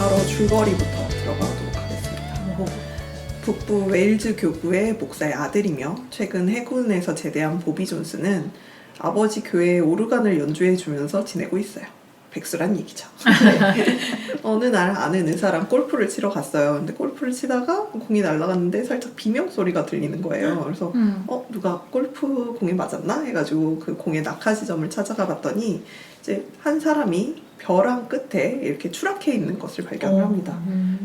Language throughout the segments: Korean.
바로 줄거리부터 들어가도록 하겠습니다. 북부 웨일즈 교구의 목사의 아들이며 최근 해군에서 제대한 보비 존스는 아버지 교회에 오르간을 연주해주면서 지내고 있어요. 백수란 얘기죠. 어느 날 아는 의사랑 골프를 치러 갔어요. 근데 골프를 치다가 공이 날아갔는데 살짝 비명 소리가 들리는 거예요. 그래서 누가 골프 공에 맞았나 해가지고 그 공의 낙하 지점을 찾아가 봤더니 이제 한 사람이 벼랑 끝에 이렇게 추락해 있는 것을 발견을 합니다.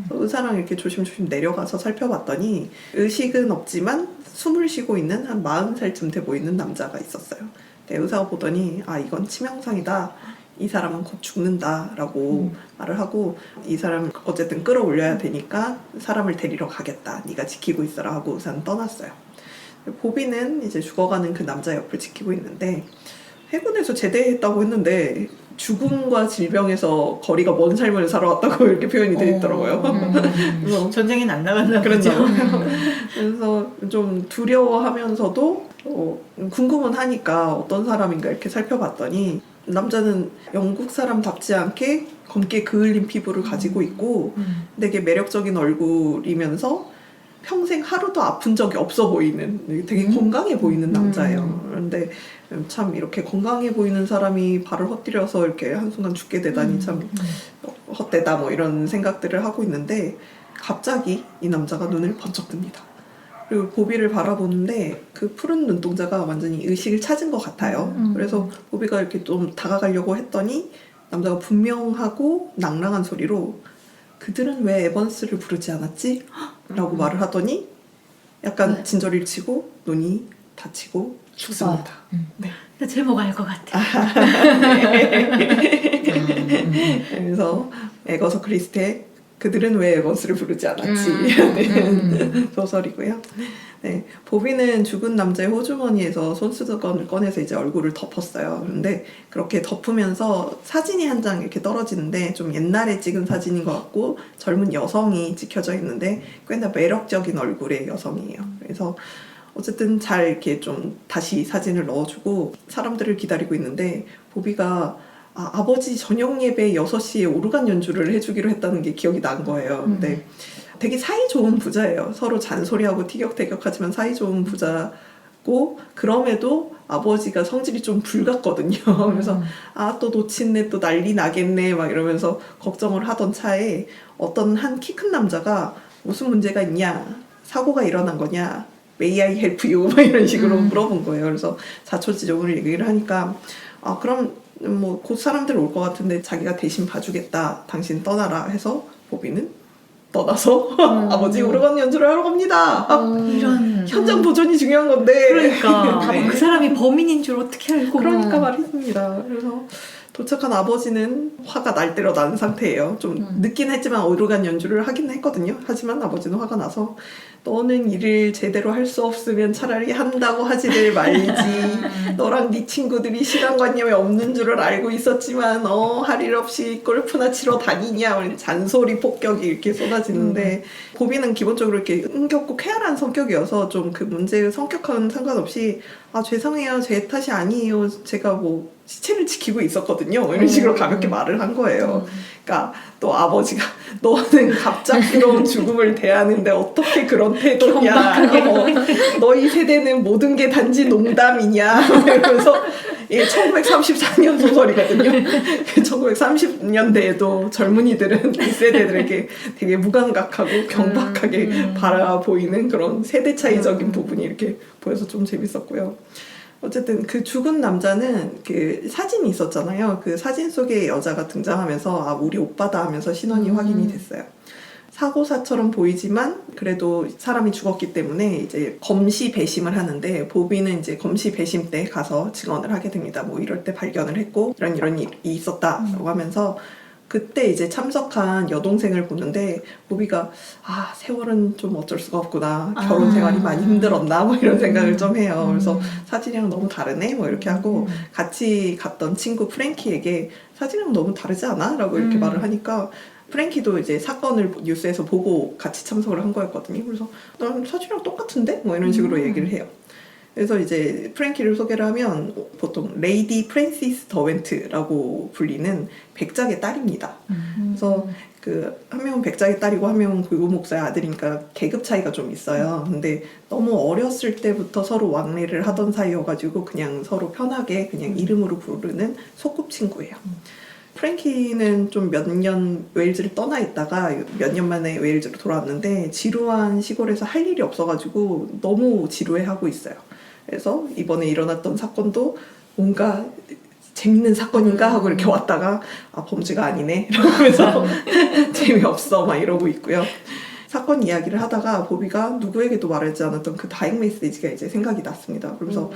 그래서 의사랑 이렇게 조심조심 내려가서 살펴봤더니 의식은 없지만 숨을 쉬고 있는 한 40살쯤 돼 보이는 남자가 있었어요. 네, 의사가 보더니 아 이건 치명상이다. 이 사람은 곧 죽는다라고 말을 하고 이 사람 어쨌든 끌어올려야 되니까 사람을 데리러 가겠다. 네가 지키고 있어라 하고 의사는 떠났어요. 보비는 이제 죽어가는 그 남자 옆을 지키고 있는데 해군에서 제대했다고 했는데 죽음과 질병에서 거리가 먼 삶을 살아왔다고 이렇게 표현이 되어 있더라고요. 그래서 전쟁엔 안 나갔나 보죠. 그래서 좀 두려워하면서도 궁금은 하니까 어떤 사람인가 이렇게 살펴봤더니 남자는 영국 사람답지 않게 검게 그을린 피부를 가지고 있고 되게 매력적인 얼굴이면서 평생 하루도 아픈 적이 없어 보이는 되게 건강해 보이는 남자예요. 그런데 참 이렇게 건강해 보이는 사람이 발을 헛디뎌서 이렇게 한순간 죽게 되다니 참 헛되다 뭐 이런 생각들을 하고 있는데 갑자기 이 남자가 눈을 번쩍 뜹니다. 그리고 보비를 바라보는데 그 푸른 눈동자가 완전히 의식을 찾은 것 같아요. 그래서 보비가 이렇게 좀 다가가려고 했더니 남자가 분명하고 낭랑한 소리로 그들은 왜 에번스를 부르지 않았지? 라고 말을 하더니 약간 진저리를 치고 눈이 다치고 죽습니다. 네. 나 제목 알 것 같아. 그래서 에거서 크리스트의 그들은 왜 에번스를 부르지 않았지? 라는 소설이고요. 네, 보비는 죽은 남자의 호주머니에서 손수건을 꺼내서 이제 얼굴을 덮었어요. 그런데 그렇게 덮으면서 사진이 한 장 이렇게 떨어지는데 좀 옛날에 찍은 사진인 것 같고 젊은 여성이 찍혀져 있는데 꽤나 매력적인 얼굴의 여성이에요. 그래서 어쨌든 잘 이렇게 좀 다시 사진을 넣어주고 사람들을 기다리고 있는데 보비가 아버지 저녁 예배 6시에 오르간 연주를 해주기로 했다는 게 기억이 난 거예요. 근데 되게 사이 좋은 부자예요. 서로 잔소리하고 티격태격하지만 사이 좋은 부자고 그럼에도 아버지가 성질이 좀 불같거든요. 그래서 또 놓친네 또 난리 나겠네 막 이러면서 걱정을 하던 차에 어떤 한 키 큰 남자가 무슨 문제가 있냐? 사고가 일어난 거냐? May I help you? 막 이런 식으로 물어본 거예요. 그래서 자초지종을 얘기를 하니까 그럼 뭐 곧 사람들 올 것 같은데 자기가 대신 봐주겠다. 당신 떠나라 해서 보비는 떠나서 아버지 오르간 연주를 하러 갑니다. 이런 현장 보존이 중요한 건데. 그러니까 네. 그 사람이 범인인 줄 어떻게 알고? 그러니까 말입니다. 그래서 도착한 아버지는 화가 날 대로 난 상태예요. 좀 늦긴 했지만 오르간 연주를 하긴 했거든요. 하지만 아버지는 화가 나서 너는 일을 제대로 할 수 없으면 차라리 한다고 하지를 말지. 너랑 네 친구들이 시간관념이 없는 줄을 알고 있었지만 할 일 없이 골프나 치러 다니냐. 잔소리 폭격이 이렇게 쏟아지는데 보비는 기본적으로 이렇게 흥겹고 쾌활한 성격이어서 좀 그 문제의 성격과는 상관없이 죄송해요. 제 탓이 아니에요. 제가 뭐 시체를 지키고 있었거든요. 이런 식으로 가볍게 말을 한 거예요. 그러니까 또 아버지가 너는 갑작스러운 죽음을 대하는데 어떻게 그런 태도냐. 너희 세대는 모든 게 단지 농담이냐. 이러면서 이게 1934년 소설이거든요. 1930년대에도 젊은이들은 이 세대들에게 되게 무감각하고 경박하게 바라보이는 그런 세대 차이적인 부분이 이렇게 보여서 좀 재밌었고요. 어쨌든 그 죽은 남자는 그 사진이 있었잖아요. 그 사진 속에 여자가 등장하면서 우리 오빠다 하면서 신원이 확인이 됐어요. 사고사처럼 보이지만 그래도 사람이 죽었기 때문에 이제 검시 배심을 하는데 보비는 이제 검시 배심 때 가서 증언을 하게 됩니다. 뭐 이럴 때 발견을 했고 이런 일이 있었다라고 하면서 그때 이제 참석한 여동생을 보는데 보비가 세월은 좀 어쩔 수가 없구나. 결혼 생활이 많이 힘들었나 뭐 이런 생각을 좀 해요. 그래서 사진이랑 너무 다르네 뭐 이렇게 하고 같이 갔던 친구 프랭키에게 사진이랑 너무 다르지 않아? 라고 이렇게 말을 하니까 프랭키도 이제 사건을 뉴스에서 보고 같이 참석을 한 거였거든요. 그래서 난 사진이랑 똑같은데? 뭐 이런 식으로 얘기를 해요. 그래서 이제 프랭키를 소개를 하면 보통 레이디 프랜시스 더웬트라고 불리는 백작의 딸입니다. 그래서 한 명은 백작의 딸이고 한 명은 굴고 목사의 아들이니까 계급 차이가 좀 있어요. 근데 너무 어렸을 때부터 서로 왕래를 하던 사이여가지고 그냥 서로 편하게 그냥 이름으로 부르는 소꿉친구예요. 프랭키는 좀 몇 년 웨일즈를 떠나 있다가 몇 년 만에 웨일즈로 돌아왔는데 지루한 시골에서 할 일이 없어가지고 너무 지루해하고 있어요. 그래서 이번에 일어났던 사건도 뭔가 재밌는 사건인가 하고 이렇게 왔다가 범죄가 아니네 이러면서 재미없어 막 이러고 있고요. 사건 이야기를 하다가 보비가 누구에게도 말하지 않았던 그 다행 메시지가 이제 생각이 났습니다. 그러면서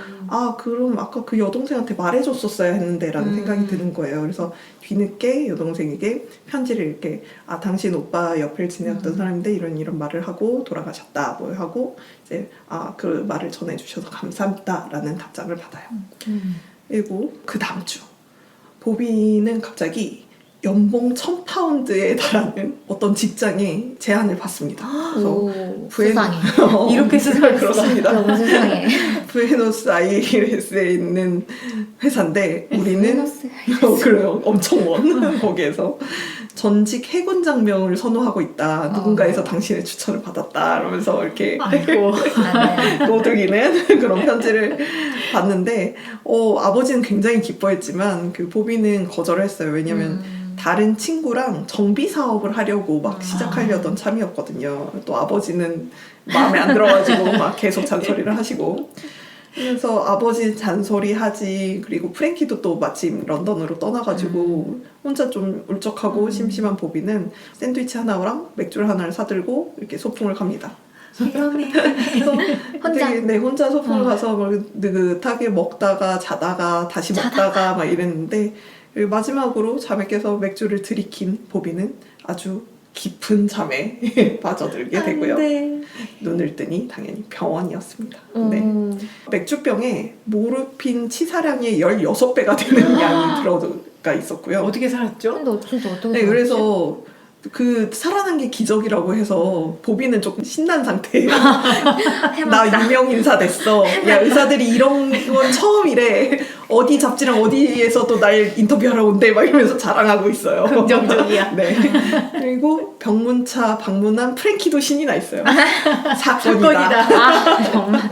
그럼 아까 그 여동생한테 말해줬었어야 했는데 라는 생각이 드는 거예요. 그래서 뒤늦게 여동생에게 편지를 이렇게 당신 오빠 옆을 지냈던 사람인데 이런 말을 하고 돌아가셨다 뭐 하고 이제 그 말을 전해주셔서 감사합니다 라는 답장을 받아요. 그리고 그 다음 주 보비는 갑자기 연봉 1,000파운드에 달하는 어떤 직장에 제안을 받습니다. 그래서 세상에. 이렇게 수상할 그렇습니다. 너무 세상에. 부에노스 아이레스에 있는 회사인데 우리는 부에노스 그래요. 엄청 먼 거기에서 전직 해군 장병을 선호하고 있다. 누군가에서 당신의 추천을 받았다. 이러면서 이렇게 아이고. 꼬드기는 그런 편지를 받는데 아버지는 굉장히 기뻐했지만 그 보비는 거절을 했어요. 왜냐면 다른 친구랑 정비 사업을 하려고 막 시작하려던 참이었거든요. 또 아버지는 마음에 안 들어가지고 막 계속 잔소리를 하시고 그래서 아버지 잔소리 하지 그리고 프랭키도 또 마침 런던으로 떠나가지고 혼자 좀 울적하고 심심한 보비는 샌드위치 하나랑 맥주를 하나를 사들고 이렇게 소풍을 갑니다. 그래서 혼자? 혼자 소풍을 가서 막 느긋하게 먹다가 자다가 다시 먹다가 막 이랬는데 마지막으로 잠에 깨서 맥주를 들이킨 보비는 아주 깊은 잠에 빠져들게 되고요. 눈을 뜨니 당연히 병원이었습니다. 네. 맥주병에 모르핀 치사량의 16배가 되는 양이 들어가 있었고요. 어떻게 살았죠? 근데 진짜 어떻게 네, 그래서 살아난 게 기적이라고 해서 보비는 조금 신난 상태예요. 나 유명 인사 됐어. 야, 의사들이 이런 건 처음이래. 어디 잡지랑 어디에서도 날 인터뷰하러 온대. 막 이러면서 자랑하고 있어요. 긍정적이야. 네. 그리고 병문차 방문한 프랭키도 신이 나 있어요. 사건이다. 정말.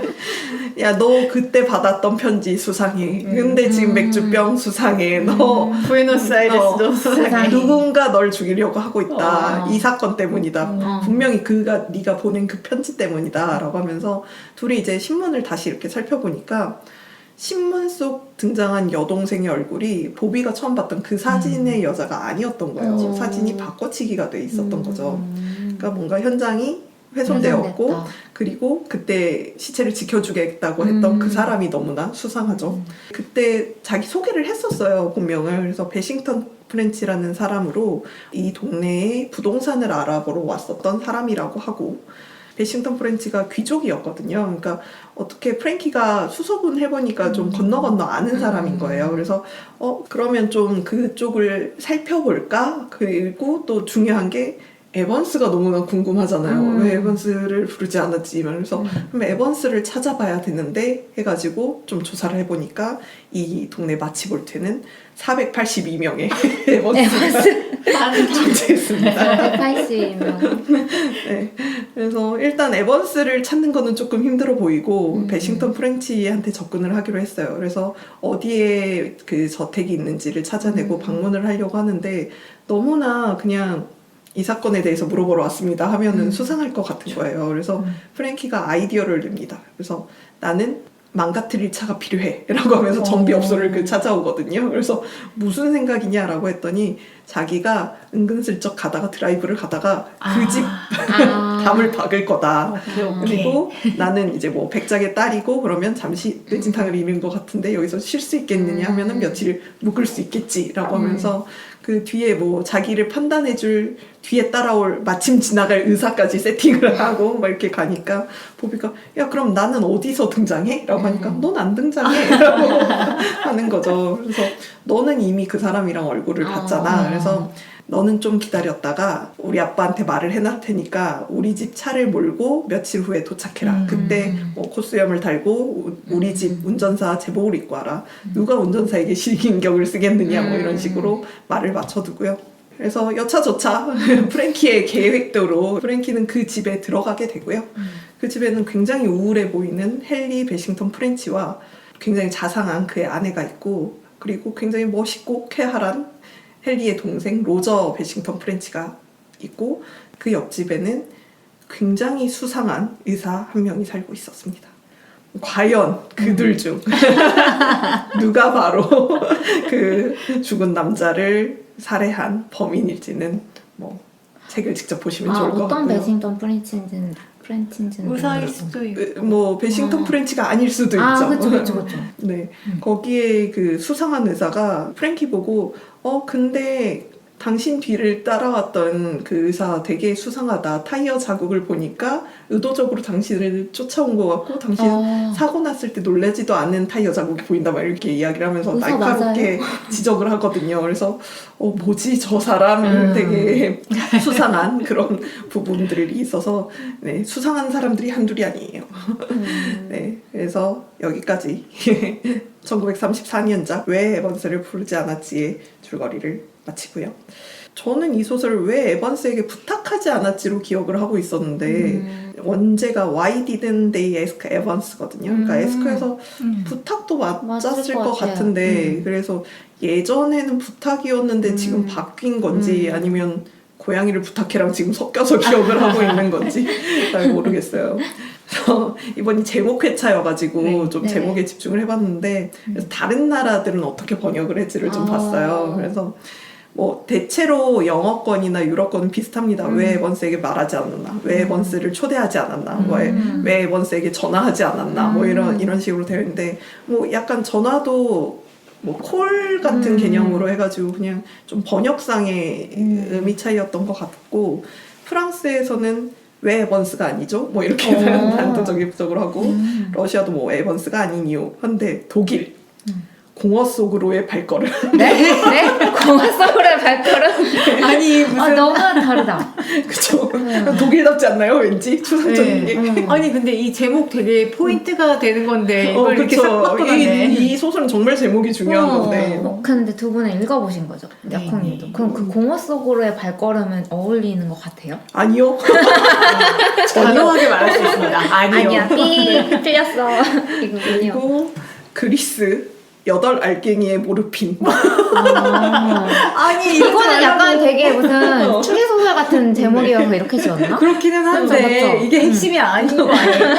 야, 너 그때 받았던 편지 수상해. 근데 지금 맥주병 수상해. 너 부에노스아이레스도 수상해. 누군가 널 죽이려고 하고 있다. 이 사건 때문이다. 분명히 네가 보낸 그 편지 때문이다. 라고 하면서 둘이 이제 신문을 다시 이렇게 살펴보니까 신문 속 등장한 여동생의 얼굴이 보비가 처음 봤던 그 사진의 여자가 아니었던 거예요. 사진이 바꿔치기가 돼 있었던 거죠. 그러니까 뭔가 현장이 훼손되었고 훼손됐다. 그리고 그때 시체를 지켜주겠다고 했던 그 사람이 너무나 수상하죠. 그때 자기 소개를 했었어요, 본명을. 그래서 배싱턴 프렌치라는 사람으로 이 동네에 부동산을 알아보러 왔었던 사람이라고 하고 배싱턴 프렌치가 귀족이었거든요. 그러니까 어떻게 프랭키가 수소문 해보니까 좀 건너 아는 사람인 거예요. 그래서 그러면 좀 그쪽을 살펴볼까? 그리고 또 중요한 게 에번스가 너무나 궁금하잖아요. 왜 에번스를 부르지 않았지? 그래서 그럼 에번스를 찾아봐야 되는데 해가지고 좀 조사를 해보니까 이 동네 마치볼트는 482명의 에번스가 존재했습니다. 180명. 네. 그래서 일단 에번스를 찾는 거는 조금 힘들어 보이고 배싱턴 프렌치한테 접근을 하기로 했어요. 그래서 어디에 그 저택이 있는지를 찾아내고 방문을 하려고 하는데 너무나 그냥 이 사건에 대해서 물어보러 왔습니다 하면은 수상할 것 같은 거예요. 그래서 프랭키가 아이디어를 냅니다. 그래서 나는 망가뜨릴 차가 필요해 라고 하면서 정비업소를 찾아오거든요. 그래서 무슨 생각이냐라고 했더니 자기가 은근슬쩍 드라이브를 가다가 그 집 담을 박을 거다. 그리고 나는 이제 뭐 백작의 딸이고 그러면 잠시 뇌진탕을 잃은 것 같은데 여기서 쉴 수 있겠느냐 하면은 며칠 묵을 수 있겠지라고 하면서 그 뒤에 뭐 자기를 판단해줄 뒤에 따라올 마침 지나갈 의사까지 세팅을 하고 막 이렇게 가니까 보비가 야 그럼 나는 어디서 등장해? 라고 하니까 넌 안 등장해 라고 하는 거죠. 그래서 너는 이미 그 사람이랑 얼굴을 봤잖아. 그래서 너는 좀 기다렸다가 우리 아빠한테 말을 해놨 테니까 우리 집 차를 몰고 며칠 후에 도착해라. 그때 뭐 코수염을 달고 우리 집 운전사 제복을 입고 와라. 누가 운전사에게 실기인격을 쓰겠느냐 뭐 이런 식으로 말을 맞춰두고요. 그래서 여차저차 프랭키의 계획대로 프랭키는 그 집에 들어가게 되고요. 그 집에는 굉장히 우울해 보이는 헨리 베싱턴 프렌치와 굉장히 자상한 그의 아내가 있고, 그리고 굉장히 멋있고 쾌활한 헨리의 동생 로저 베싱턴 프렌치가 있고, 그 옆집에는 굉장히 수상한 의사 한 명이 살고 있었습니다. 과연 그들 중 누가 바로 그 죽은 남자를 살해한 범인일지는 뭐 책을 직접 보시면 좋을 것 어떤 같고요. 베싱턴 프렌치인지는 의사일 수도 있고. 뭐 베싱턴 프렌치가 아닐 수도 있죠. 그쵸. 네, 거기에 그 수상한 의사가 프랭키 보고 근데 당신 뒤를 따라왔던 그 의사 되게 수상하다. 타이어 자국을 보니까 의도적으로 당신을 쫓아온 것 같고, 당신 사고 났을 때 놀라지도 않은 타이어 자국이 보인다. 막 이렇게 이야기를 하면서 의사 날카롭게 지적을 하거든요. 그래서 뭐지 저 사람 되게 수상한 그런 부분들이 있어서, 네, 수상한 사람들이 한둘이 아니에요. 네, 그래서 여기까지 1934년작 왜 에번스를 부르지 않았지의 줄거리를 마치고요. 저는 이 소설을 왜 에번스에게 부탁하지 않았지로 기억을 하고 있었는데 원제가 Why didn't they ask Evans거든요. 그러니까 에스크에서 부탁도 맞았을 것 같은데 그래서 예전에는 부탁이었는데 지금 바뀐 건지 아니면 고양이를 부탁해랑 지금 섞여서 기억을 하고 있는 건지 잘 모르겠어요. 그래서 이번이 제목 회차여가지고 좀 제목에 집중을 해봤는데 그래서 다른 나라들은 어떻게 번역을 했지를 좀 봤어요. 그래서 뭐 대체로 영어권이나 유럽권은 비슷합니다. 왜 에번스에게 말하지 않았나, 왜 에번스를 초대하지 않았나, 왜 에번스에게 전화하지 않았나, 뭐 이런 식으로 되어 있는데 뭐 약간 전화도 뭐 콜 같은 개념으로 해가지고 그냥 좀 번역상의 의미 차이였던 것 같고, 프랑스에서는 왜 에번스가 아니죠? 뭐 이렇게 단도적인 부적을 하고, 러시아도 뭐 에번스가 아닌 이유. 근데 독일 공허 속으로의 발걸음. 네? 공허 속으로의 발걸음? 아니 무슨 너무 다르다. 그쵸? 독일답지 않나요? 왠지 추상적인 게. 아니 근데 이 제목 되게 포인트가 되는 건데 이걸 이렇게 싹 그쵸. 바꿔놨네. 이 소설은 정말 제목이 중요한 건데. 근데 두 분은 읽어보신 거죠? 네, 약혼님도. 네. 그럼 그 공허 속으로의 발걸음은 어울리는 것 같아요? 아니요. 단호하게 말할 수 있습니다. 아니요. 삐 틀렸어. 이거군요. 그리고 그리스 8알갱이의 모르핀. 아니 이거는 약간 되게 무슨 추리소설 같은 제목이어서 이렇게 지었나? 그렇기는 한데 맞죠? 이게 핵심이 아닌 거 아니에요?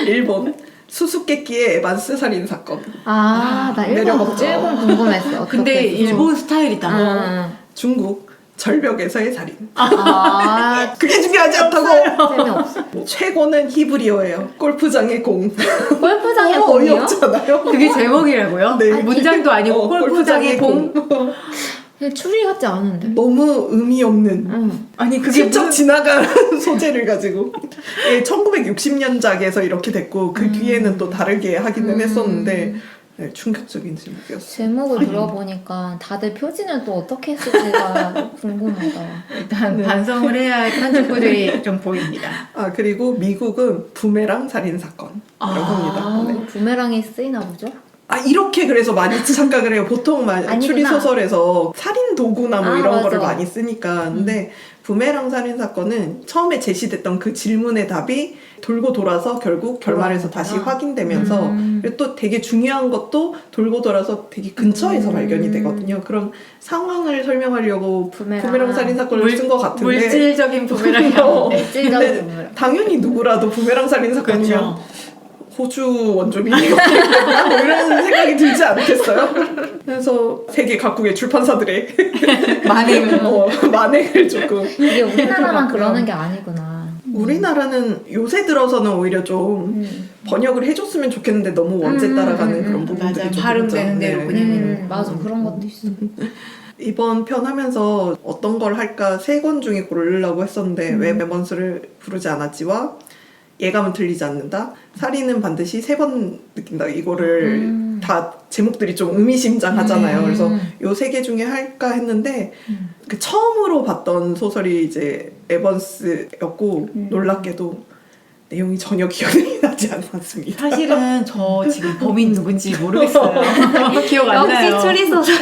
일본 수수께끼의 에반스 살인 사건. 나 매력 없죠. 일본 궁금했어. 근데 어떻게 일본 스타일이다. 중국 절벽에서의 살인. 그게 중요하지 않다고. 재미없어. 최고는 히브리어예요. 골프장의 공. 골프장의 공이요? 어이없잖아요. 그게 제목이라고요? 네. 문장도 아니고 골프장의 공. 추리 같지 않은데. 너무 의미 없는. 아니 그게 슬쩍 지나간 소재를 가지고 1960년작에서 이렇게 됐고 그 뒤에는 또 다르게 하기는 했었는데 네, 충격적인 제목이었어요. 제목을 들어보니까 다들 표지는 또 어떻게 했을지가 궁금하다. 일단 반성을 해야 할 편집부들이 좀 보입니다. 그리고 미국은 부메랑 살인 사건이라고 합니다. 네. 부메랑이 쓰이나 보죠? 이렇게 그래서 많이 착각을 해요. 보통 추리 소설에서 살인 도구나 뭐 이런 맞아. 거를 많이 쓰니까. 근데 부메랑 살인 사건은 처음에 제시됐던 그 질문의 답이 돌고 돌아서 결국 결말에서 다시 확인되면서 그리고 또 되게 중요한 것도 돌고 돌아서 되게 근처에서 발견이 되거든요. 그런 상황을 설명하려고 부메랑 살인 사건을 쓴 것 같은데 물질적인 부메랑이 물질적인 부메랑. 당연히 누구라도 부메랑 살인 사건이면 그렇죠. 호주 원조민이 뭐 이런 생각이 들지 않겠어요? 그래서 세계 각국의 출판사들의 만행을 조금 이게 우리나라만 그러는 게 아니구나. 우리나라는 요새 들어서는 오히려 좀 번역을 해줬으면 좋겠는데 너무 원제 따라가는 그런 부분들이 맞아. 좀 발음되는 대로 그냥 맞아, 그런 것도 있어. 이번 편 하면서 어떤 걸 할까 3권 중에 고르려고 했었는데 왜 에번스를 부르지 않았지와 예감은 들리지 않는다. 살인은 반드시 3번 느낀다. 이거를 다 제목들이 좀 의미심장하잖아요. 그래서 요 3개 중에 할까 했는데 그 처음으로 봤던 소설이 이제 에번스였고 놀랍게도 내용이 전혀 기억이 나지 않았습니다. 사실은 저 지금 범인 누군지 모르겠어요. 기억 안 나요. 역시 추리소설.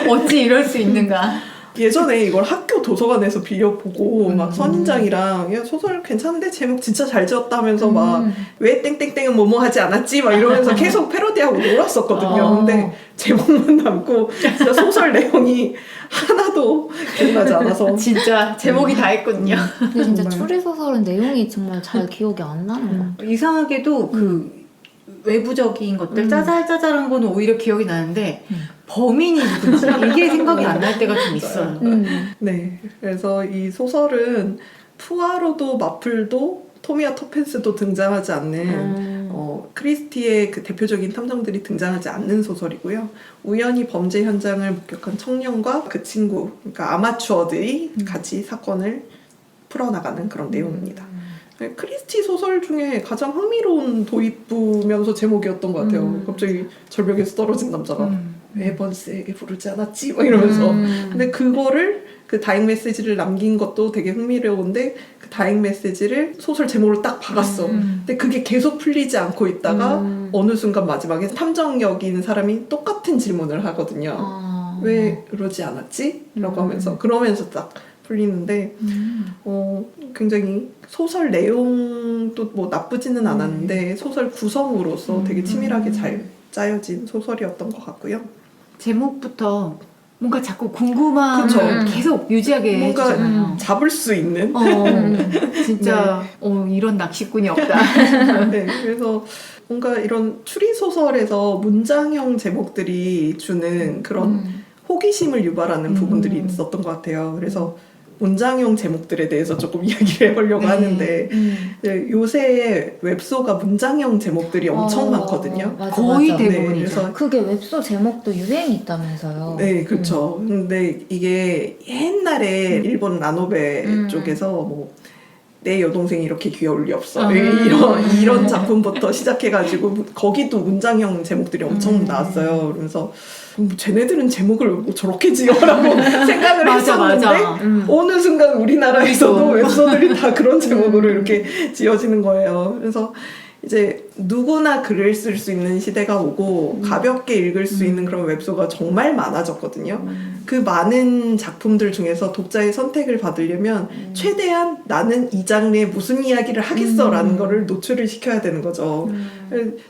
어찌 이럴 수 있는가. 예전에 이걸 학교 도서관에서 빌려보고 막 선인장이랑 야 소설 괜찮은데 제목 진짜 잘 지었다 하면서 막 왜 땡땡땡은 뭐뭐 하지 않았지 막 이러면서 계속 패러디하고 놀았었거든요. 근데 제목만 남고 진짜 소설 내용이 하나도 기억나지 않아서 진짜 제목이 다 했거든요. 근데 진짜 정말. 추리소설은 내용이 정말 잘 기억이 안 나는 것 같아요. 이상하게도 그 외부적인 것들 짜잘짜잘한 거는 오히려 기억이 나는데 범인이 누군지 이게 생각이 안 날 때가 좀 있어요. 네, 그래서 이 소설은 푸아로도 마플도 토미와 터펜스도 등장하지 않는 크리스티의 그 대표적인 탐정들이 등장하지 않는 소설이고요. 우연히 범죄 현장을 목격한 청년과 그 친구, 그러니까 아마추어들이 같이 사건을 풀어나가는 그런 내용입니다. 크리스티 소설 중에 가장 흥미로운 도입부면서 제목이었던 것 같아요. 갑자기 절벽에서 떨어진 남자가 에번스에게 부르지 않았지? 막 이러면서. 근데 그거를 그 다잉 메시지를 남긴 것도 되게 흥미로운데 그 다잉 메시지를 소설 제목으로 딱 박았어. 근데 그게 계속 풀리지 않고 있다가 어느 순간 마지막에 탐정역인 사람이 똑같은 질문을 하거든요. 왜 그러지 않았지? 라고 하면서 그러면서 딱 풀리는데 굉장히 소설 내용도 뭐 나쁘지는 않았는데 소설 구성으로서 되게 치밀하게 잘 짜여진 소설이었던 것 같고요. 제목부터 뭔가 자꾸 궁금함을 그쵸. 계속 유지하게 뭔가 해주잖아요. 잡을 수 있는 진짜 이런 낚시꾼이 없다. 네, 그래서 뭔가 이런 추리 소설에서 문장형 제목들이 주는 그런 호기심을 유발하는 부분들이 있었던 것 같아요. 그래서 문장형 제목들에 대해서 조금 이야기를 해보려고 하는데 이제 요새 웹소가 문장형 제목들이 엄청 많거든요. 맞아, 거의 맞아. 대부분이죠. 네, 그래서 그게 웹소 제목도 유행이 있다면서요. 네, 그렇죠. 근데 이게 옛날에 일본 라노베 쪽에서 뭐 내 여동생이 이렇게 귀여울 리 없어. 이런 작품부터 시작해가지고 거기도 문장형 제목들이 엄청 나왔어요. 그러면서 뭐 쟤네들은 제목을 뭐 저렇게 지어라고 생각을 했었는데 어느 순간 우리나라에서도 웹소들이 다 그런 제목으로 이렇게 지어지는 거예요. 그래서 이제 누구나 글을 쓸 수 있는 시대가 오고 가볍게 읽을 수 있는 그런 웹소가 정말 많아졌거든요. 그 많은 작품들 중에서 독자의 선택을 받으려면 최대한 나는 이 장르에 무슨 이야기를 하겠어라는 거를 노출을 시켜야 되는 거죠.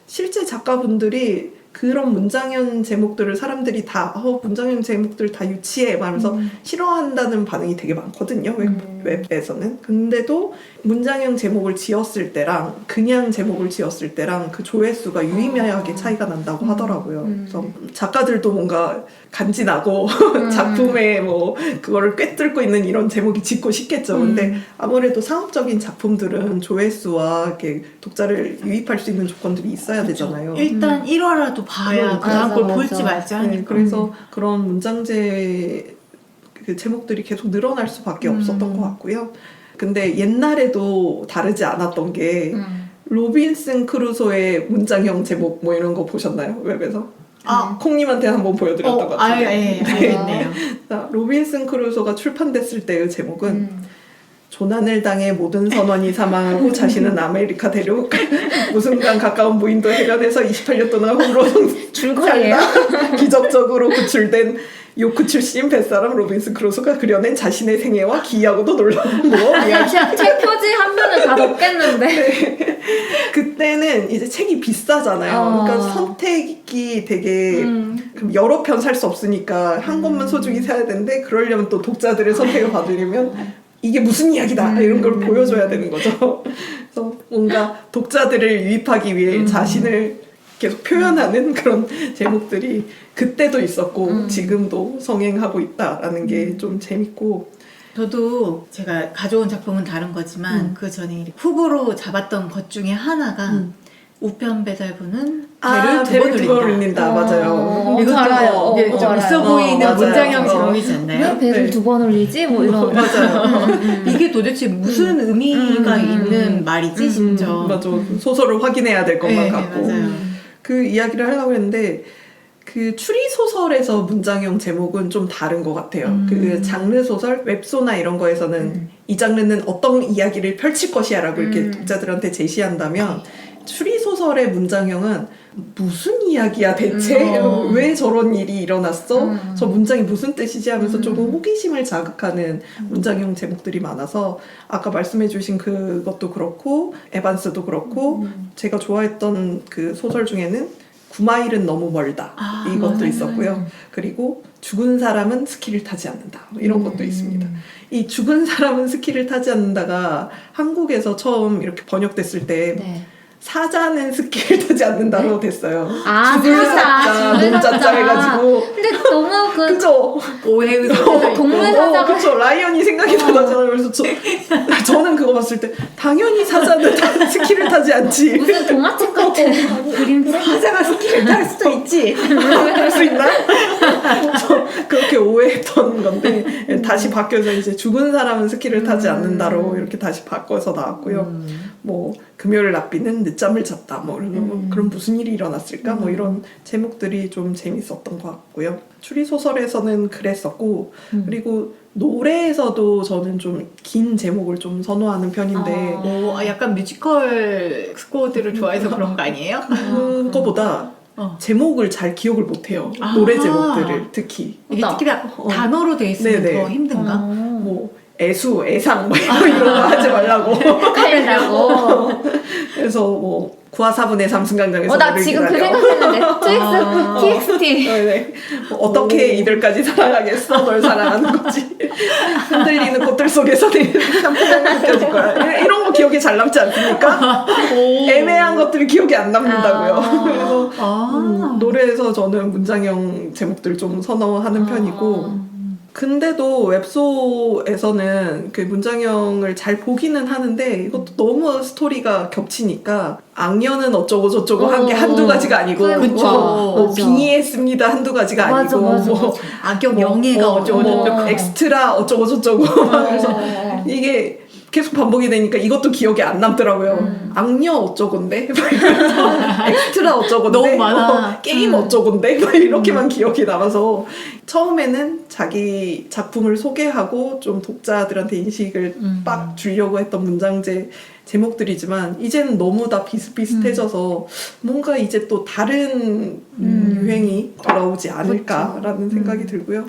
실제 작가분들이 그런 문장형 제목들을 사람들이 다 문장형 제목들 다 유치해 말하면서 싫어한다는 반응이 되게 많거든요. 웹에서는. 근데도 문장형 제목을 지었을 때랑 그냥 제목을 지었을 때랑 그 조회수가 유의미하게 차이가 난다고 하더라고요. 그래서 작가들도 뭔가 간지나고 작품에 뭐 그거를 꿰뚫고 있는 이런 제목이 짓고 싶겠죠. 근데 아무래도 상업적인 작품들은 조회수와 이렇게 독자를 유입할 수 있는 조건들이 있어야 되잖아요. 일단 1화라도 봐야 그 다음 걸 맞아, 볼지 맞아. 말지 하니까. 네, 그래서 그런 문장제 그 제목들이 계속 늘어날 수밖에 없었던 것 같고요. 근데 옛날에도 다르지 않았던 게 로빈슨 크루소의 문장형 제목 뭐 이런 거 보셨나요? 웹에서? 콩님한테 한번 보여드렸던 것 같은데. 알겠네요. 자, 로빈슨 크루소가 출판됐을 때의 제목은 조난을 당해 모든 선원이 사망하고 자신은 아메리카 대륙 무슨간 가까운 무인도 해변에서 28년 동안 홀로 줄거리예요? 살다 기적적으로 구출된 요크 출신 뱃사람 로빈슨 크루소가 그려낸 자신의 생애와 기이하고도 놀라운 모험 이야기. 책 표지 한 면을 다 넣겠는데. 그때는 이제 책이 비싸잖아요. 그러니까 선택이 되게 여러 편 살 수 없으니까 한 권만 소중히 사야 되는데 그러려면 또 독자들의 선택을 받으려면 이게 무슨 이야기다 이런 걸 보여줘야 되는 거죠. 그래서 뭔가 독자들을 유입하기 위해 자신을 계속 표현하는 그런 제목들이 그때도 있었고 지금도 성행하고 있다라는 게 좀 재밌고. 저도 제가 가져온 작품은 다른 거지만 그 전에 후보로 잡았던 것 중에 하나가 우편 배달부는 배를 두 번 올린다. 맞아요. 이것도 알아요. 이게 좀 있어 보이는 맞아요. 문장형 제목이지 않나요? 왜 배를 네. 두 번 올리지? 뭐 이런. 맞아요. 이게 도대체 무슨 의미가 있는 말이지 진짜. 맞아. 소설을 확인해야 될 것만 네, 같고. 맞아요. 그 이야기를 하려고 했는데 그 추리 소설에서 문장형 제목은 좀 다른 것 같아요. 그 장르 소설, 웹소나 이런 거에서는 이 장르는 어떤 이야기를 펼칠 것이야라고 이렇게 독자들한테 제시한다면 추리 소설의 문장형은 무슨 이야기야 대체? 왜 저런 일이 일어났어? 저 문장이 무슨 뜻이지? 하면서 조금 호기심을 자극하는 문장형 제목들이 많아서 아까 말씀해주신 그것도 그렇고 에반스도 그렇고 제가 좋아했던 그 소설 중에는 9마일은 너무 멀다 이것도 있었고요. 그리고 죽은 사람은 스키를 타지 않는다 이런 것도 있습니다. 이 죽은 사람은 스키를 타지 않는다가 한국에서 처음 이렇게 번역됐을 때 네. 사자는 스키를 타지 않는다로 됐어요. 아, 죽은 사자, 사자, 죽은 문자자 사자. 해가지고 근데 너무 그 그죠? 오해의 소리가 동물 있고. 사자가- 그쵸. 라이언이 생각이 나잖아요. 그래서 저는 그거 봤을 때 당연히 사자는 스키를 타지 않지. 무슨 동화책 같은 그림책? 사자가 스키를 탈 수도 있지. 할 수 있나? 저 그렇게 오해했던 건데 다시 바뀌어서 이제 죽은 사람은 스키를 타지 않는다로 이렇게 다시 바꿔서 나왔고요. 뭐 금요일 납비는 늦잠을 잤다. 뭐 그럼 무슨 일이 일어났을까? 뭐 이런 제목들이 좀 재밌었던 것 같고요. 추리 소설에서는 그랬었고 그리고 노래에서도 저는 좀 긴 제목을 좀 선호하는 편인데 약간 뮤지컬 스코어들을 좋아해서 그런 거 아니에요? 그거보다 제목을 잘 기억을 못해요. 아. 노래 제목들을 특히 이게 특히 단어로 돼 있으면 네네. 더 힘든가? 뭐 애수, 애상 뭐 이런 거 하지 말라고. 헷갈린다고. 그래서 뭐 9화 4분의 3 승강장에서 나 너를 지금 그 기다려. 생각했는데. TXT. 네. 어떻게 이들까지 사랑하겠어? 널 사랑하는 거지. 흔들리는 꽃들 속에서 샴푸향이 느껴질 거야. 이런 거 기억이 잘 남지 않습니까? 애매한 것들이 기억이 안 남는다고요. 그래서 노래에서 저는 문장형 제목들 좀 선호하는 편이고 근데도 웹소에서는 그 문장형을 잘 보기는 하는데 이것도 너무 스토리가 겹치니까 악녀는 어쩌고 저쩌고 한 게 한두 가지가 아니고 그쵸. 뭐 맞아. 빙의했습니다 한두 가지가 맞아, 아니고 맞아, 뭐 맞아. 악역 영예가 어쩌고 저쩌고. 엑스트라 어쩌고 저쩌고 그래서 이게 계속 반복이 되니까 이것도 기억이 안 남더라고요. 악녀 어쩌건데? 엑스트라 어쩌건데? 너무 많아. 게임 어쩌건데? 이렇게만 기억이 남아서 처음에는 자기 작품을 소개하고 좀 독자들한테 인식을 빡 주려고 했던 문장제 제목들이지만 이제는 너무 다 비슷비슷해져서 뭔가 이제 또 다른 유행이 돌아오지 않을까라는 생각이 들고요.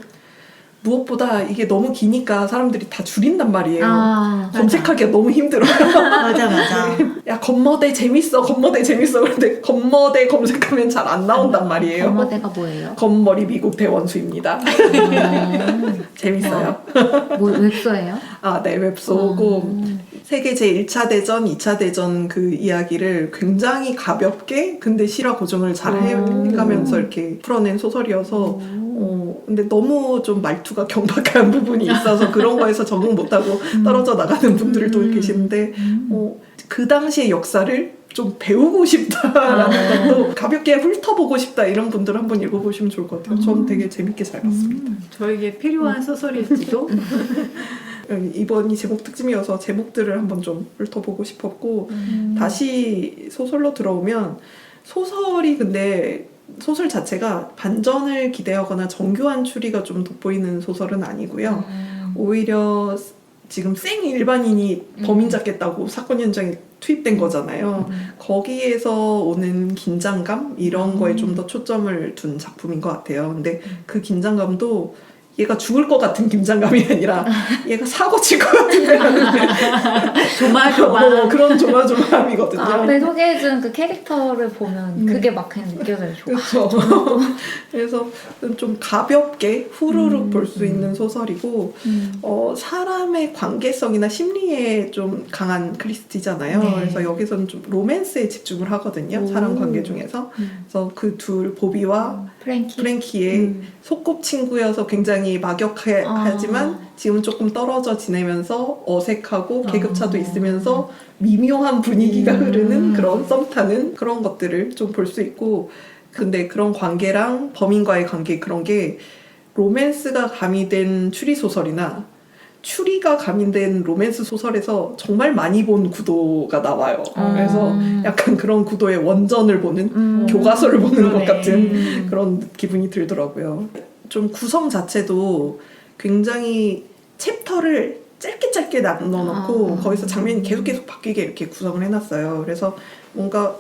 무엇보다 이게 너무 기니까 사람들이 다 줄인단 말이에요. 검색하기가 너무 힘들어요. 맞아. 야 건머대 재밌어 그런데 건머대 검색하면 잘 안 나온단 말이에요. 엄마대가 뭐예요? 건머리 미국 대원수입니다. 재밌어요. 뭐 웹소예요? 아, 네, 웹소고 세계 제1차 대전, 2차 대전 그 이야기를 굉장히 가볍게 근데 실화 고증을 잘 해가면서 이렇게 풀어낸 소설이어서 근데 너무 좀 말투가 경박한 부분이 있어서 그런 거에서 적응 못하고 떨어져 나가는 분들도 계시는데 그 당시의 역사를 좀 배우고 싶다라는 것도 가볍게 훑어보고 싶다 이런 분들 한번 읽어보시면 좋을 것 같아요. 저는 되게 재밌게 잘 봤습니다. 저에게 필요한 소설일지도. 이번이 제목 특집이어서 제목들을 한번 좀 훑어보고 싶었고 다시 소설로 들어오면 소설이 근데 소설 자체가 반전을 기대하거나 정교한 추리가 좀 돋보이는 소설은 아니고요. 오히려 지금 생 일반인이 범인 잡겠다고 사건 현장에 투입된 거잖아요. 거기에서 오는 긴장감 이런 거에 좀 더 초점을 둔 작품인 것 같아요. 근데 그 긴장감도 얘가 죽을 것 같은 긴장감이 아니라 얘가 사고 칠 것 같은데 조마조마. 그런 조마조마함이거든요. 앞에 소개해준 그 캐릭터를 보면 그게 막 그냥 느껴져요. 그렇죠. 그래서 좀 가볍게 후루룩 볼 수 있는 소설이고 사람의 관계성이나 심리에 좀 강한 크리스티잖아요. 네. 그래서 여기서는 좀 로맨스에 집중을 하거든요. 사람 관계 중에서. 그래서 그 둘 보비와 프랭키의 소꿉친구여서 굉장히 막역하지만 지금 조금 떨어져 지내면서 어색하고 계급차도 있으면서 미묘한 분위기가 흐르는 그런 썸 타는 그런 것들을 좀 볼 수 있고 근데 그런 관계랑 범인과의 관계 그런 게 로맨스가 가미된 추리소설이나 추리가 가미된 로맨스 소설에서 정말 많이 본 구도가 나와요. 그래서 약간 그런 구도의 원전을 보는 교과서를 보는 것 같은 그런 기분이 들더라고요. 좀 구성 자체도 굉장히 챕터를 짧게 나눠놓고 거기서 장면이 계속 바뀌게 이렇게 구성을 해놨어요. 그래서 뭔가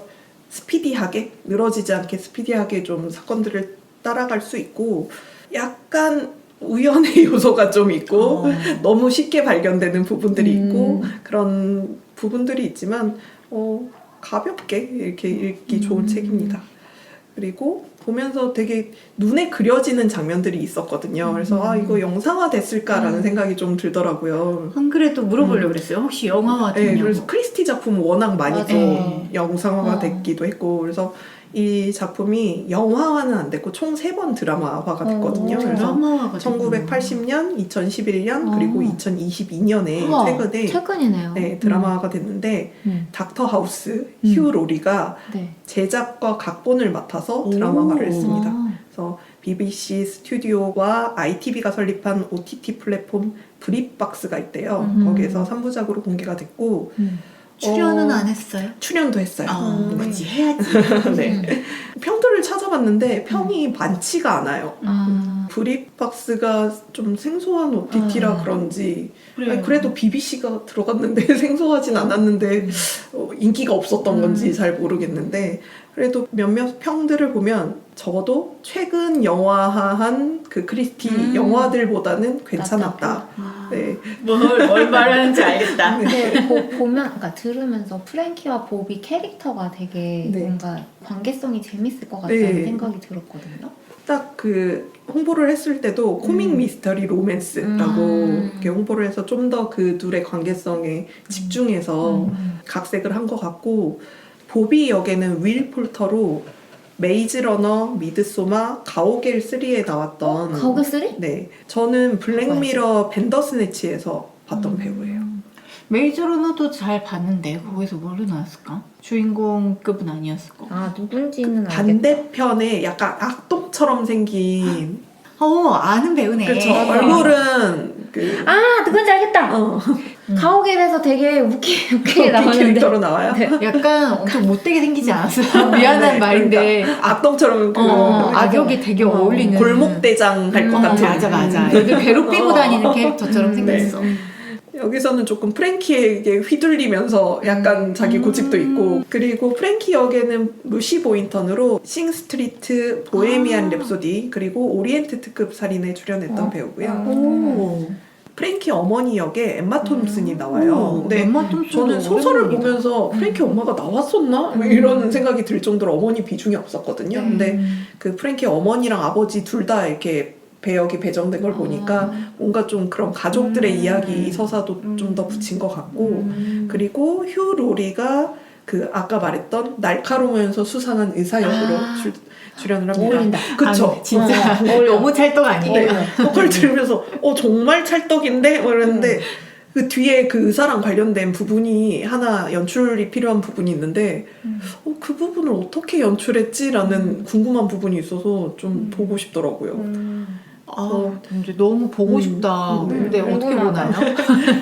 스피디하게 늘어지지 않게 스피디하게 좀 사건들을 따라갈 수 있고 약간 우연의 요소가 좀 있고 너무 쉽게 발견되는 부분들이 있고 그런 부분들이 있지만 가볍게 이렇게 읽기 좋은 책입니다. 그리고 보면서 되게 눈에 그려지는 장면들이 있었거든요. 그래서 이거 영상화 됐을까라는 생각이 좀 들더라고요. 안 그래도 물어보려고 그랬어요. 혹시 영화화 네, 됐냐고. 그래서 크리스티 작품 워낙 많이 맞아. 또 영상화가 됐기도 했고 그래서 이 작품이 영화화는 안 됐고 총 3번 드라마화가 됐거든요. 그래서 드라마화가 1980년, 2011년 그리고 2022년에 우와, 최근에 최근이네요. 네, 드라마화가 됐는데 닥터 하우스 음. 휴 로리가 네. 제작과 각본을 맡아서 드라마화를 했습니다. 그래서 BBC 스튜디오와 ITV가 설립한 OTT 플랫폼 브릿박스가 있대요. 거기에서 3부작으로 공개가 됐고 출연은 안 했어요? 출연도 했어요. 그치 해야지. 네. 평들을 찾아봤는데 평이 많지가 않아요. 브릿박스가 좀 생소한 OTT라 그런지 아니, 그래도 BBC가 들어갔는데 생소하진 않았는데 인기가 없었던 건지 잘 모르겠는데 그래도 몇몇 평들을 보면 적어도 최근 영화화한 그 크리스티 영화들보다는 괜찮았다. 네. 뭘 말하는지 알겠다. 근데 보면, 그러니까 들으면서 프랭키와 보비 캐릭터가 되게 네. 뭔가 관계성이 재밌을 것 같다는 네. 생각이 들었거든요. 딱 그 홍보를 했을 때도 코믹 미스터리 로맨스라고 이렇게 홍보를 해서 좀 더 그 둘의 관계성에 집중해서 각색을 한 것 같고 보비 역에는 윌 폴터로 메이즈 러너, 미드소마, 가오갤 3에 나왔던 가오갤 3? 네, 저는 블랙미러 밴더스네치에서 봤던 배우예요. 메이저러너도 잘 봤는데 거기서 뭘로 나왔을까? 주인공급은 아니었을 거. 누군지는 알겠다. 반대편에 약간 악동처럼 생긴 아는 배우네. 그렇죠. 얼굴은 그 누군지 알겠다! 가오갤에서 되게 웃기게 나왔는데. 캐릭터로 나와요. 네. 약간 엄청 못되게 생기지 않았어요? 미안한 네, 말인데. 그러니까 악동처럼 그 악역이 되게 어울리는. 골목대장 할 것 같은. 맞아. 애들 괴롭히고 다니는 캐릭터처럼 생겼어. 여기서는 조금 프랭키에게 휘둘리면서 약간 자기 고집도 있고 그리고 프랭키 역에는 루시 보인턴으로 싱스트리트, 보헤미안 랩소디 그리고 오리엔트 특급 살인에 출연했던 배우고요. 프랭키 어머니 역에 엠마 톰슨이 나와요. 근데 엠마 톰슨도 저는 소설을 오랜만이다. 보면서 프랭키 엄마가 나왔었나? 이런 생각이 들 정도로 어머니 비중이 없었거든요. 근데 그 프랭키 어머니랑 아버지 둘 다 이렇게 배역이 배정된 걸 보니까 뭔가 좀 그런 가족들의 이야기 서사도 좀 더 붙인 것 같고 그리고 휴 로리가 그 아까 말했던 날카로우면서 수상한 의사 역으로 출연을 합니다. 어울린다. 그쵸? 진짜 너무 찰떡 아니에요? 그걸 들으면서 정말 찰떡인데? 이랬는데 그 뒤에 그 의사랑 관련된 부분이 하나 연출이 필요한 부분이 있는데 그 부분을 어떻게 연출했지라는 궁금한 부분이 있어서 좀 보고 싶더라고요. 근데 너무 보고 싶다. 근데 어떻게 보나요?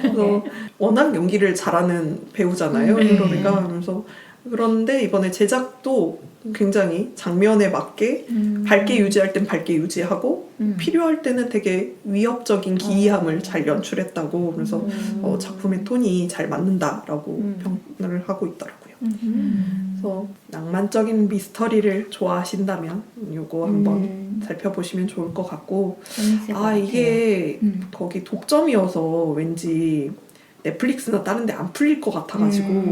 그래서 워낙 연기를 잘하는 배우잖아요. 히로리가. 그래서 그런데 이번에 제작도 굉장히 장면에 맞게 밝게 유지할 땐 밝게 유지하고 필요할 때는 되게 위협적인 기이함을 잘 연출했다고 그래서 작품의 톤이 잘 맞는다라고 평을 하고 있더라고요. 그래서 낭만적인 미스터리를 좋아하신다면 이거 한번 살펴보시면 좋을 것 같고 재밌을 것 같아요. 이게 거기 독점이어서 왠지 넷플릭스나 다른 데 안 풀릴 것 같아가지고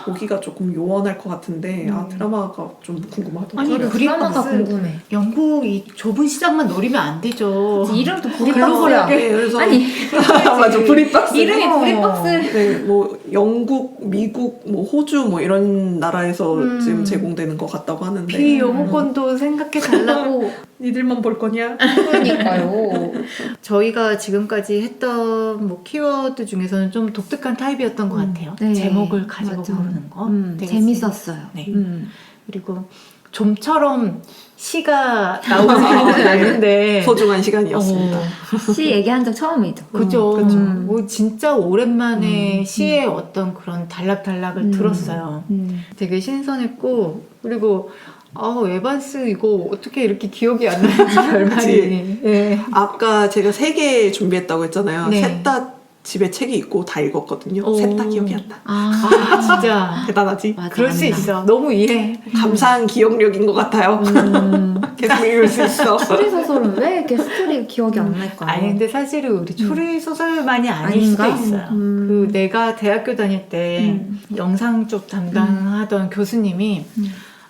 보기가 조금 요원할 것 같은데 드라마가 좀 궁금하더라고요. 아니, 그래, 드라마가 브릿박스. 궁금해. 영국 이 좁은 시장만 노리면 안 되죠. 이름도 글로벌하게 브릿박스야. 그래서 아니 맞아 브릿박스 이름이 브릿박스. 네, 뭐 영국, 미국, 뭐 호주 뭐 이런 나라에서 지금 제공되는 것 같다고 하는데 비영어권도 생각해 달라고. 니들만 볼 거냐? 그러니까요. 저희가 지금까지 했던 뭐 키워드 중에서는 좀 독특한 타입이었던 것 같아요. 네, 제목을 가지고 맞아. 부르는 거. 되게 재밌었어요. 네. 그리고 좀처럼 시가 나오지 않는데 소중한 시간이었습니다. 시 얘기한 적 처음이죠. 그죠. 그죠. 뭐 진짜 오랜만에 시의 어떤 그런 단락단락을 들었어요. 되게 신선했고 그리고 에반스 이거 어떻게 이렇게 기억이 안 나는지 별말이. 예. 아까 제가 3개 준비했다고 했잖아요. 네. 셋 다 집에 책이 있고 다 읽었거든요. 오. 셋 다 기억이 안 나. 아, 진짜. 대단하지? 맞아, 그럴 수 맞나. 있어. 너무 이해해. 감사한 기억력인 것 같아요. 계속 읽을 수 있어. 추리 소설은 왜 이렇게 스토리 기억이 안 날까요? 아니 근데 사실은 우리 추리 소설만이 아닐 아닌가? 수도 있어요. 음. 그 내가 대학교 다닐 때 영상 쪽 담당하던 교수님이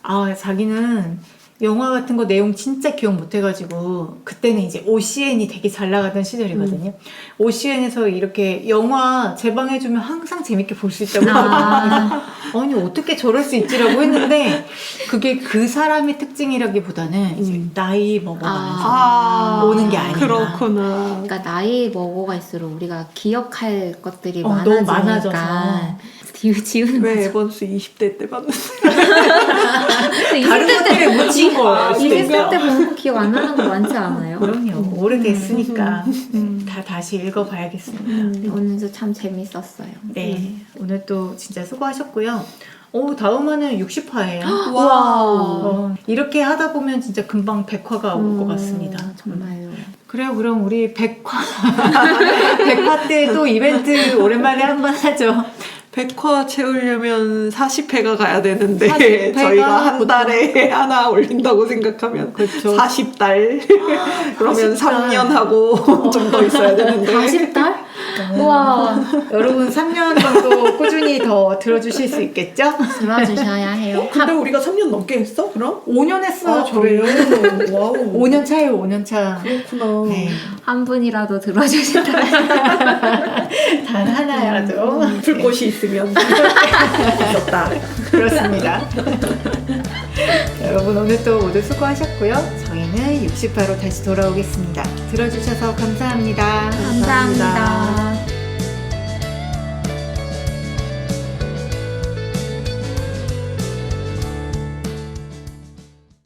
아 자기는 영화 같은 거 내용 진짜 기억 못 해가지고 그때는 이제 OCN이 되게 잘 나가던 시절이거든요. OCN에서 이렇게 영화 재방해주면 항상 재밌게 볼 수 있다고 아. 아니 어떻게 저럴 수 있지라고 했는데 그게 그 사람의 특징이라기보다는 이제 나이 먹어가면서 오는 게 아니라. 그렇구나. 그러니까 나이 먹어갈수록 우리가 기억할 것들이 너무 많아지니까 많아져서. 지우는 왜 거죠. 에번스 20대 때 봤는데? 근데 다른 20대 때 것들에 묻힌 거예요. 20대 때 보는 거 기억 안 나는 거 많지 않아요? 그럼요. 오래됐으니까 다 다시 읽어봐야겠습니다. 오늘도 참 재밌었어요. 네, 오늘 또 진짜 수고하셨고요. 다음 화는 60화예요. 와우. 이렇게 하다 보면 진짜 금방 100화가 올 것 같습니다. 정말요. 그래요, 그럼 우리 100화 100화 때 또 이벤트 오랜만에 한번 하죠. 100화 채우려면 40회가 가야 되는데 40회가 저희가 한 보통- 달에 하나 올린다고 생각하면 그렇죠. 40달 그러면 40달. 3년 하고 좀 더 있어야 되는데 40달? 우와. 여러분 3년 정도 꾸준히 더 들어주실 수 있겠죠? 들어주셔야 해요. 근데 우리가 3년 넘게 했어? 그럼? 5년 했어요, 그래요? 저희. 와우. 5년 차예요, 5년 차. 그렇구나. 네. 한 분이라도 들어주신다면. 단 하나라도. 불꽃이 있으면 있었다. 그렇습니다. 여러분 오늘 또 모두 수고하셨고요. 저희는 60화로 다시 돌아오겠습니다. 들어주셔서 감사합니다. 감사합니다.